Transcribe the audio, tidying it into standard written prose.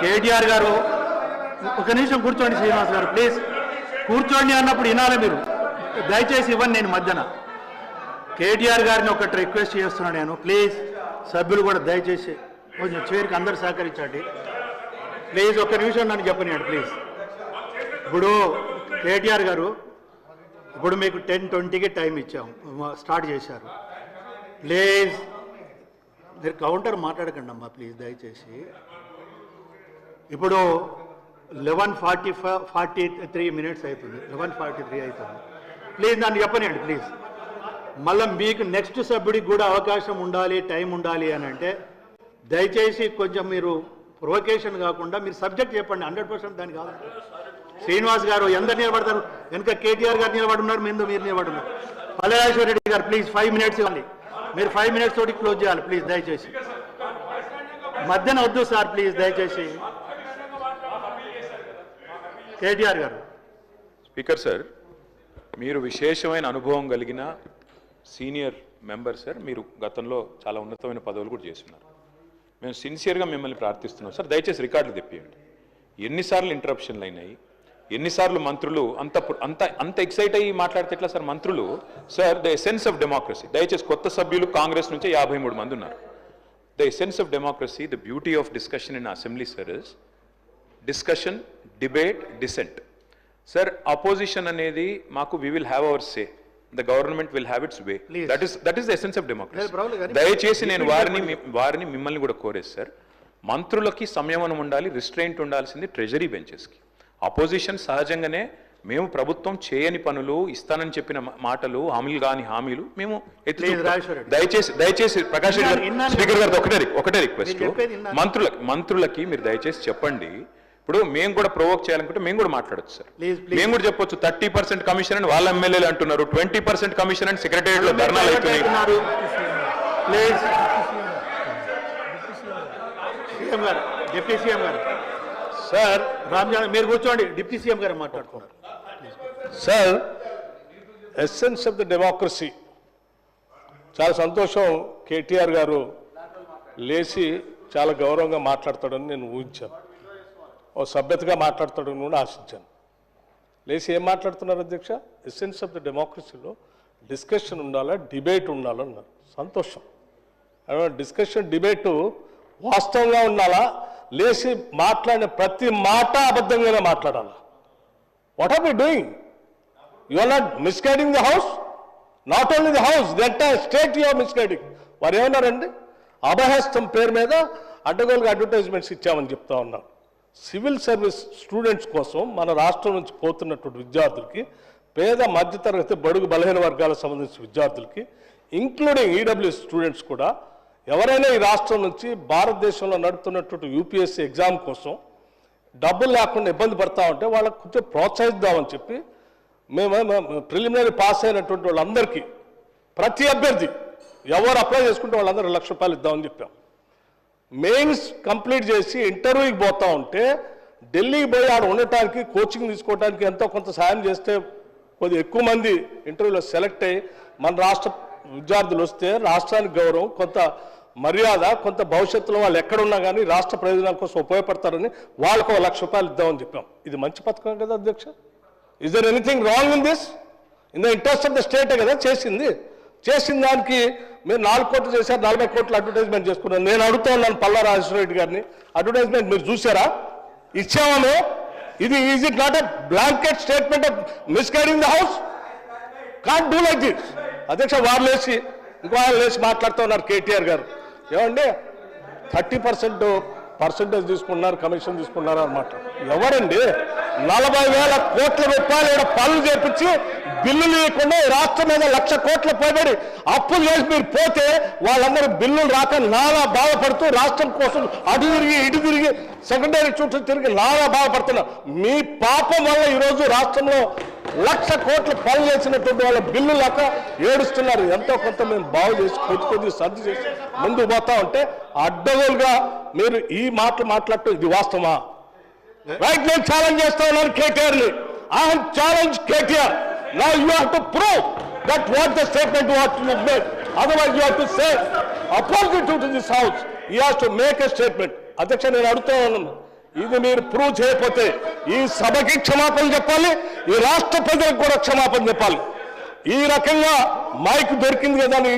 కేటీఆర్ గారు ఒక నిమిషం కూర్చోండి. శ్రీనివాస్ గారు ప్లీజ్ కూర్చోండి అన్నప్పుడు వినాలి మీరు. దయచేసి ఇవ్వండి. నేను మధ్యన కేటీఆర్ గారిని ఒకటి రిక్వెస్ట్ చేస్తున్నాను నేను. ప్లీజ్ సభ్యులు కూడా దయచేసి కొంచెం చైర్కి అందరు సహకరించండి ప్లీజ్. ఒక్క నిమిషం నన్ను చెప్పనియండి ప్లీజ్. ఇప్పుడు కేటీఆర్ గారు ఇప్పుడు మీకు 10:20కి టైం ఇచ్చాము, స్టార్ట్ చేశారు. ప్లీజ్ మీరు కౌంటర్ మాట్లాడకండి అమ్మా ప్లీజ్ దయచేసి. ఇప్పుడు 11:43 మినిట్స్ అవుతుంది, 11:43 అవుతుంది. ప్లీజ్ నన్ను చెప్పనియండి ప్లీజ్. మళ్ళీ మీకు నెక్స్ట్ సభ్యుడికి కూడా అవకాశం ఉండాలి, టైం ఉండాలి అని అంటే దయచేసి కొంచెం మీరు ప్రొవకేషన్ కాకుండా మీరు సబ్జెక్ట్ చెప్పండి. 100% దాని కాదు. శ్రీనివాస్ గారు ఎందరు నిలబడతారు? వెనుక కేటీఆర్ గారు నిలబడున్నారు, మీరు నిలబడున్నారు. పల్లెరాజేశ్వర రెడ్డి గారు ప్లీజ్ 5 మినిట్స్ ఇవ్వండి. మీరు 5 మినిట్స్ తోటి క్లోజ్ చేయాలి ప్లీజ్ దయచేసి. మధ్యన వద్దు సార్ ప్లీజ్ దయచేసి. కేటీఆర్ గారు. స్పీకర్ సార్, మీరు విశేషమైన అనుభవం కలిగిన సీనియర్ మెంబర్ సార్. మీరు గతంలో చాలా ఉన్నతమైన పదవులు కూడా చేస్తున్నారు. మేము సిన్సియర్గా మిమ్మల్ని ప్రార్థిస్తున్నాం సార్, దయచేసి రికార్డులు తెప్పియండి. ఎన్నిసార్లు ఇంటరప్షన్లు అయినాయి, ఎన్నిసార్లు మంత్రులు అంత అంత అంత ఎక్సైట్ అయ్యి మాట్లాడితే ఎట్లా సార్ మంత్రులు? Sir the essence of democracy, దయచేసి కొత్త సభ్యులు కాంగ్రెస్ నుంచే 53 మంది ఉన్నారు. The essence of democracy, the beauty of discussion in assembly sir is discussion, debate, dissent. Sir opposition అనేది మాకు we will have our say, the government will have its way. That is the essence of democracy. దయచేసి నేను వారిని మిమ్మల్ని కూడా కోరేది sir, మంత్రులకి సంయమనం ఉండాలి, రిస్ట్రెయింట్ ఉండాల్సింది ట్రెజరీ బెంచెస్కి. అపోజిషన్ సహజంగానే మేము ప్రభుత్వం చేయని పనులు, ఇస్తానని చెప్పిన మాటలు, హామీలు కాని హామీలు మేము దయచేసి ప్రకాష్ రెడ్డి గారు, స్పీకర్ గారు ఒకటే రిక్వెస్ట్, మంత్రులకి మీరు దయచేసి చెప్పండి. ఇప్పుడు మేము కూడా ప్రొవోక్ చేయాలనుకుంటే మేము కూడా మాట్లాడచ్చు సార్. మేము కూడా చెప్పొచ్చు 30% కమిషన్ అని వాళ్ళ ఎమ్మెల్యేలు అంటున్నారు, 20% కమిషన్ అని సెక్రటేరియట్ లో ధర్నాలు అవుతున్నాయి. డిప్యూటీ సీఎం గారు సార్, రామ్జాన్ మీరు కూర్చోండి. డిప్యూటీ సీఎం గారు మాట్లాడుతున్నారు sir. Essence of the democracy. చాలా సంతోషం కేటీఆర్ గారు లేచి చాలా గౌరవంగా మాట్లాడతాడని నేను ఊహించాను, ఓ సభ్యతగా మాట్లాడతాడని కూడా ఆశించాను. లేచి ఏం మాట్లాడుతున్నారు అధ్యక్ష? ఎసెన్స్ ఆఫ్ ద డెమోక్రసీలో డిస్కషన్ ఉండాలా, డిబేట్ ఉండాలన్నారు. సంతోషం. డిస్కషన్, డిబేటు వాస్తవంగా ఉండాలా, లేచి మాట్లాడిన ప్రతి మాట అబద్ధంగానే మాట్లాడాలా. What are we doing? You are not misguiding the house, not only the house, the entire state you are misguiding. వారు ఏమన్నారండి? అభయహస్తం పేరు మీద అడ్డగోలుగా అడ్వర్టైజ్మెంట్స్ ఇచ్చామని చెప్తా ఉన్నారు. సివిల్ సర్వీస్ స్టూడెంట్స్ కోసం మన రాష్ట్రం నుంచి పోతున్నటువంటి విద్యార్థులకి, పేద మధ్యతరగతి బడుగు బలహీన వర్గాలకు సంబంధించిన విద్యార్థులకి, ఇంక్లూడింగ్ ఈడబ్ల్యూఎస్ స్టూడెంట్స్ కూడా, ఎవరైనా ఈ రాష్ట్రం నుంచి భారతదేశంలో నడుపుతున్నటువంటి యూపీఎస్సీ ఎగ్జామ్ కోసం డబ్బులు లేకుండా ఇబ్బంది పడతా ఉంటే వాళ్ళకు కొంచెం ప్రోత్సహిద్దామని చెప్పి మేము ప్రిలిమినరీ పాస్ అయినటువంటి వాళ్ళందరికీ, ప్రతి అభ్యర్థి ఎవరు అప్లై చేసుకుంటే వాళ్ళందరూ ₹1,00,000 ఇద్దామని చెప్పాం. మెయిన్స్ కంప్లీట్ చేసి ఇంటర్వ్యూకి పోతా ఉంటే ఢిల్లీకి పోయి ఆడ ఉండటానికి, కోచింగ్ తీసుకోవడానికి ఎంతో కొంత సాయం చేస్తే కొద్దిగా ఎక్కువ మంది ఇంటర్వ్యూలో సెలెక్ట్ అయ్యి మన రాష్ట్ర విద్యార్థులు వస్తే రాష్ట్రానికి గౌరవం, కొంత మర్యాద, కొంత భవిష్యత్తులో వాళ్ళు ఎక్కడున్నా కానీ రాష్ట్ర ప్రయోజనాల కోసం ఉపయోగపడతారని వాళ్ళకు ₹1,00,000 ఇద్దామని చెప్పాం. ఇది మంచి పథకం కదా అధ్యక్ష? Is there anything wrong in this? In the interest of the స్టేటే కదా చేసిన దానికి మీరు 4 కోట్లు చేశారు, 40 కోట్లు అడ్వర్టైజ్మెంట్ చేసుకున్నారు. నేను అడుగుతా ఉన్నాను పల్లారాజేశ్వర రెడ్డి గారిని, అడ్వర్టైజ్మెంట్ మీరు చూసారా? ఇచ్చామో? ఇది is it not a blanket statement of misguiding the house? Can't do like this. అధ్యక్ష వారు లేచి ఇంకో ఆయన లేచి మాట్లాడుతూ ఉన్నారు కేటీఆర్ గారు. ఏమండి 30% తీసుకున్నారు, కమిషన్ తీసుకున్నారు అన్నమాట. ఎవరండి 40,000 కోట్ల రూపాయలు పనులు చేపించి బిల్లులు ఇవ్వకుండా రాష్ట్రం మీద 1,00,000 కోట్ల పైబడి అప్పులు చేసి మీరు పోతే వాళ్ళందరూ బిల్లులు రాక నానా బాధపడుతూ రాష్ట్రం కోసం అటు తిరిగి ఇటు తిరిగి సెకండరీ చుట్టూ తిరిగి నానా బాధపడుతున్నారు. మీ పాపం వల్ల ఈరోజు రాష్ట్రంలో 1,00,000 కోట్ల పనులు చేసినటువంటి వాళ్ళ బిల్లు లేక ఏడుస్తున్నారు. ఎంతో కొంత మేము బాగు చేసి కొద్ది సర్ది చేసి ముందుకు పోతా ఉంటే అడ్డగోలుగా మీరు ఈ మాటలు మాట్లాడటం ఇది వాస్తవమా? రైట్, నేను ఛాలెంజ్ చేస్తా ఉన్నాను కేటీఆర్ని. I have challenge KTR. Now you have to prove that what the statement what you made. Otherwise you have to say opposite to this house. He has to make a statement. అధ్యక్ష నేను అడుగుతా ఉన్నాను, ఇది మీరు prove చేయకపోతే ఈ సభకి క్షమాపణ చెప్పాలి, ఈ రాష్ట్ర ప్రజలకు కూడా క్షమాపణ చెప్పాలి. ఈ రకంగా మైక్ దొరికింది కదా అని